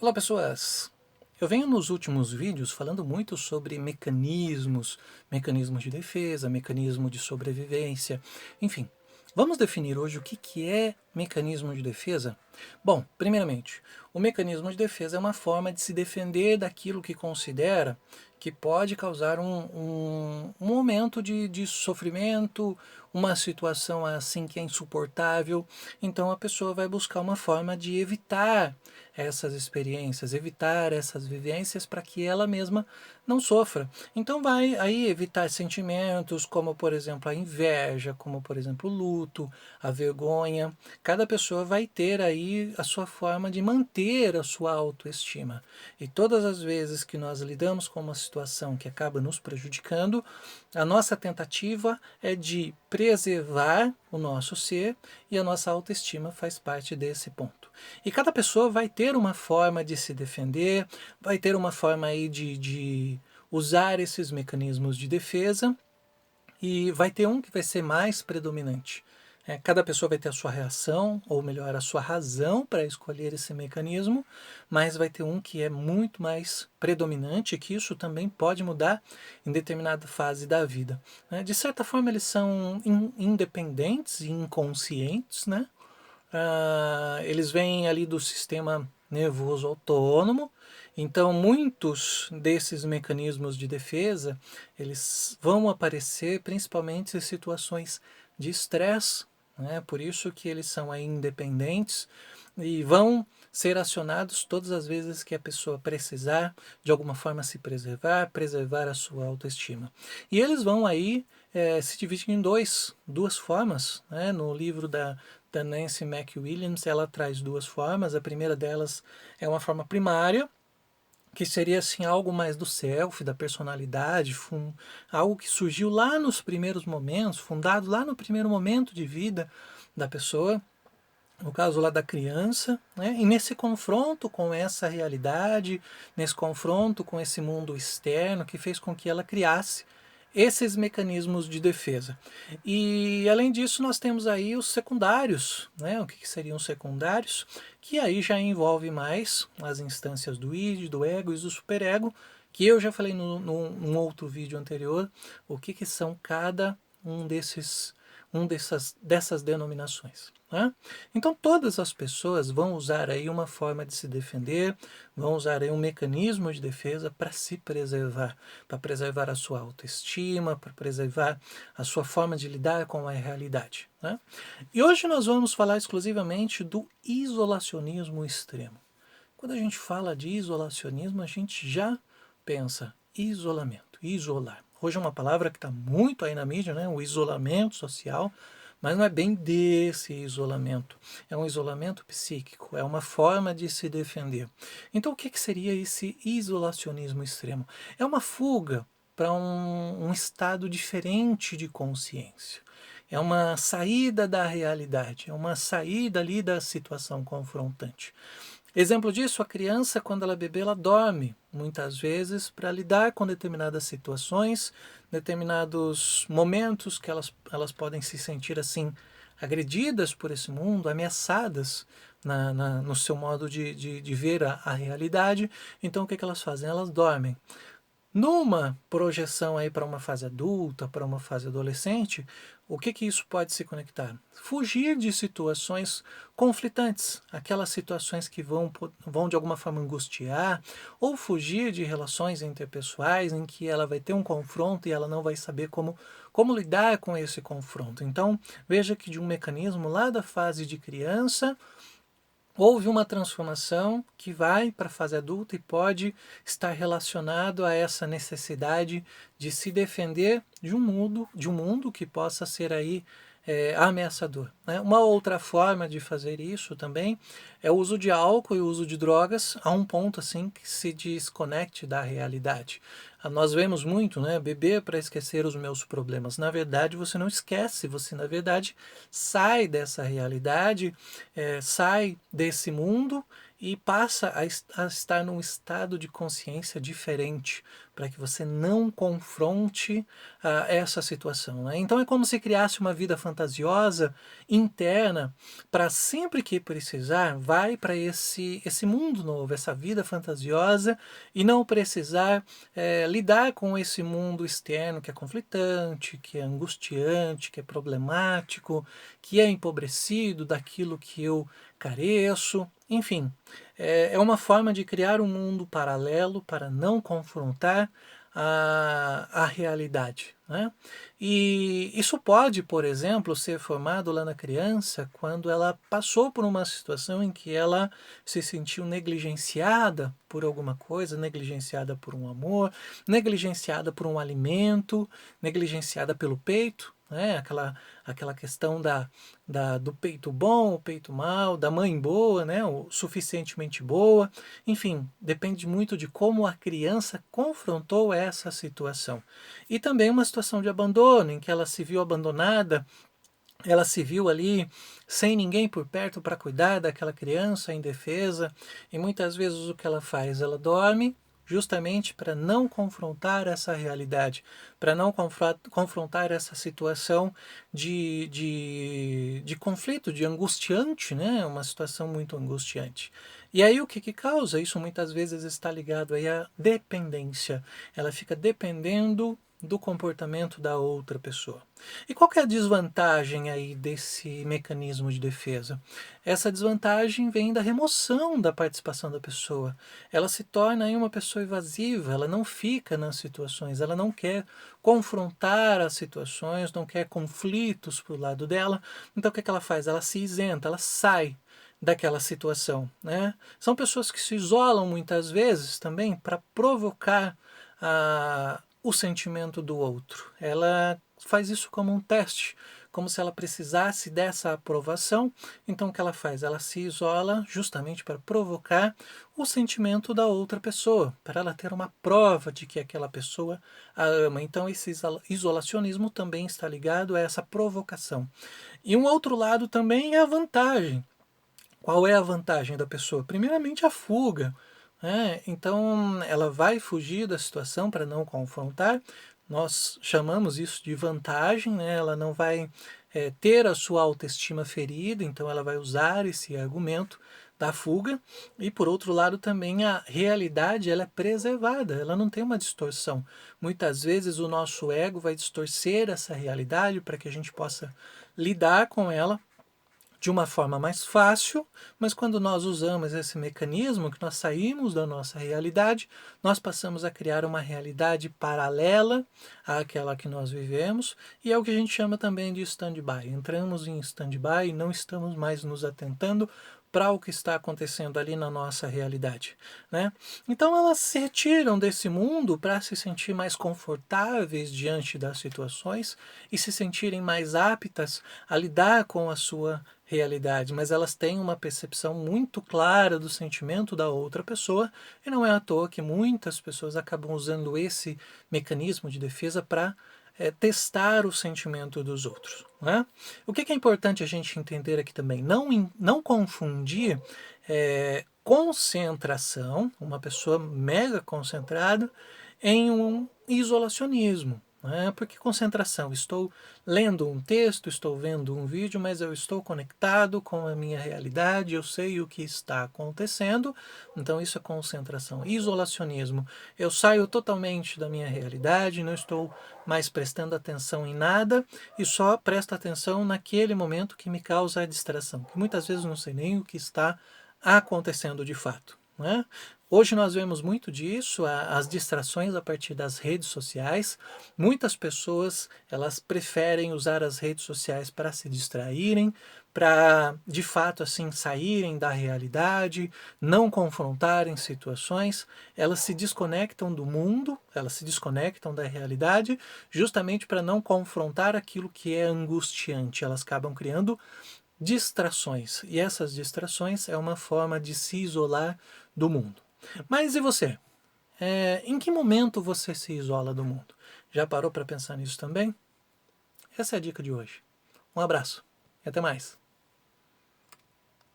Olá pessoas! Eu venho nos últimos vídeos falando muito sobre mecanismos de defesa, mecanismo de sobrevivência, enfim. Vamos definir hoje o que é mecanismo de defesa? Bom, primeiramente, o mecanismo de defesa é uma forma de se defender daquilo que considera que pode causar um momento de sofrimento, uma situação assim que é insuportável. Então a pessoa vai buscar uma forma de evitar essas experiências, evitar essas vivências para que ela mesma não sofra. Então vai aí evitar sentimentos como, por exemplo, a inveja, como, por exemplo, o luto, a vergonha. Cada pessoa vai ter aí a sua forma de manter a sua autoestima. E todas as vezes que nós lidamos com uma situação que acaba nos prejudicando, a nossa tentativa é de preservar o nosso ser e a nossa autoestima faz parte desse ponto. E cada pessoa vai ter uma forma de se defender, vai ter uma forma aí de usar esses mecanismos de defesa e vai ter um que vai ser mais predominante. Cada pessoa vai ter a sua reação, ou melhor, a sua razão para escolher esse mecanismo, mas vai ter um que é muito mais predominante, que isso também pode mudar em determinada fase da vida. De certa forma, eles são independentes e inconscientes, né? Eles vêm ali do sistema nervoso autônomo, então muitos desses mecanismos de defesa, eles vão aparecer principalmente em situações de estresse, né? Por isso que eles são aí independentes e vão ser acionados todas as vezes que a pessoa precisar de alguma forma se preservar a sua autoestima. E eles vão aí se dividir em duas formas, né? No livro da Nancy McWilliams, ela traz duas formas. A primeira delas é uma forma primária, que seria assim algo mais do self, da personalidade, algo que surgiu lá nos primeiros momentos, fundado lá no primeiro momento de vida da pessoa, no caso lá da criança, né? E nesse confronto com essa realidade, nesse confronto com esse mundo externo que fez com que ela criasse esses mecanismos de defesa. E além disso, nós temos aí os secundários, né? O que seriam os secundários? Que aí já envolve mais as instâncias do id, do ego e do superego, que eu já falei num outro vídeo anterior, o que são cada um dessas denominações. Né? Então todas as pessoas vão usar aí uma forma de se defender, vão usar aí um mecanismo de defesa para se preservar, para preservar a sua autoestima, para preservar a sua forma de lidar com a realidade. Né? E hoje nós vamos falar exclusivamente do isolacionismo extremo. Quando a gente fala de isolacionismo, a gente já pensa isolamento, isolar. Hoje é uma palavra que está muito aí na mídia, né? O isolamento social, mas não é bem desse isolamento. É um isolamento psíquico, é uma forma de se defender. Então, o que seria esse isolacionismo extremo? É uma fuga para um estado diferente de consciência. É uma saída da realidade, é uma saída ali da situação confrontante. Exemplo disso, a criança, quando ela é bebê, ela dorme, muitas vezes, para lidar com determinadas situações, determinados momentos que elas podem se sentir assim, agredidas por esse mundo, ameaçadas no seu modo de ver a realidade. Então, o que elas fazem? Elas dormem. Numa projeção aí para uma fase adulta, para uma fase adolescente, o que isso pode se conectar? Fugir de situações conflitantes, aquelas situações que vão de alguma forma angustiar, ou fugir de relações interpessoais em que ela vai ter um confronto e ela não vai saber como lidar com esse confronto. Então, veja que de um mecanismo lá da fase de criança, houve uma transformação que vai para a fase adulta e pode estar relacionado a essa necessidade de se defender de um mundo que possa ser aí ameaçador. Né? Uma outra forma de fazer isso também é o uso de álcool e o uso de drogas a um ponto assim que se desconecte da realidade. Nós vemos muito, né? Beber para esquecer os meus problemas. Na verdade, você não esquece, você na verdade sai dessa realidade, sai desse mundo e passa a estar num estado de consciência diferente, para que você não confronte essa situação, né? Então é como se criasse uma vida fantasiosa interna, para sempre que precisar, vai para esse mundo novo, essa vida fantasiosa, e não precisar lidar com esse mundo externo que é conflitante, que é angustiante, que é problemático, que é empobrecido daquilo que eu careço. Enfim, é uma forma de criar um mundo paralelo para não confrontar a realidade, né? E isso pode, por exemplo, ser formado lá na criança quando ela passou por uma situação em que ela se sentiu negligenciada por alguma coisa, negligenciada por um amor, negligenciada por um alimento, negligenciada pelo peito, né? Aquela questão do peito bom, o peito mal, da mãe boa, né? O suficientemente boa. Enfim, depende muito de como a criança confrontou essa situação. E também uma situação de abandono, em que ela se viu abandonada, ela se viu ali sem ninguém por perto para cuidar daquela criança indefesa, e muitas vezes o que ela faz? Ela dorme justamente para não confrontar essa realidade, para não confrontar essa situação de conflito, de angustiante, né? Uma situação muito angustiante. E aí o que causa? Isso muitas vezes está ligado aí à dependência. Ela fica dependendo do comportamento da outra pessoa. E qual que é a desvantagem aí desse mecanismo de defesa? Essa desvantagem vem da remoção da participação da pessoa. Ela se torna aí uma pessoa evasiva, ela não fica nas situações, ela não quer confrontar as situações, não quer conflitos para o lado dela. Então o que ela faz? Ela se isenta, ela sai daquela situação, né? São pessoas que se isolam muitas vezes também para provocar o sentimento do outro. Ela faz isso como um teste, como se ela precisasse dessa aprovação. Então o que ela faz? Ela se isola justamente para provocar o sentimento da outra pessoa, para ela ter uma prova de que aquela pessoa a ama. Então esse isolacionismo também está ligado a essa provocação. E um outro lado também é a vantagem. Qual é a vantagem da pessoa? Primeiramente, a fuga. Né? Então, ela vai fugir da situação para não confrontar. Nós chamamos isso de vantagem, né? Ela não vai ter a sua autoestima ferida, então ela vai usar esse argumento da fuga. E por outro lado também a realidade ela é preservada, ela não tem uma distorção. Muitas vezes o nosso ego vai distorcer essa realidade para que a gente possa lidar com ela de uma forma mais fácil, mas quando nós usamos esse mecanismo, que nós saímos da nossa realidade, nós passamos a criar uma realidade paralela àquela que nós vivemos, e é o que a gente chama também de stand-by. Entramos em stand-by e não estamos mais nos atentando para o que está acontecendo ali na nossa realidade, né? Então elas se retiram desse mundo para se sentir mais confortáveis diante das situações e se sentirem mais aptas a lidar com a sua realidade, mas elas têm uma percepção muito clara do sentimento da outra pessoa, e não é à toa que muitas pessoas acabam usando esse mecanismo de defesa para testar o sentimento dos outros. Né? O que é importante a gente entender aqui também? Não confundir concentração, uma pessoa mega concentrada, em um isolacionismo. Né? Porque concentração, estou lendo um texto, estou vendo um vídeo, mas eu estou conectado com a minha realidade, eu sei o que está acontecendo, então isso é concentração. Isolacionismo, eu saio totalmente da minha realidade, não estou mais prestando atenção em nada e só presto atenção naquele momento que me causa a distração, que muitas vezes não sei nem o que está acontecendo de fato. Né? Hoje nós vemos muito disso, as distrações a partir das redes sociais. Muitas pessoas elas preferem usar as redes sociais para se distraírem, para de fato assim saírem da realidade, não confrontarem situações. Elas se desconectam do mundo, elas se desconectam da realidade, justamente para não confrontar aquilo que é angustiante. Elas acabam criando distrações. E essas distrações é uma forma de se isolar do mundo. Mas e você? Em que momento você se isola do mundo? Já parou para pensar nisso também? Essa é a dica de hoje. Um abraço e até mais.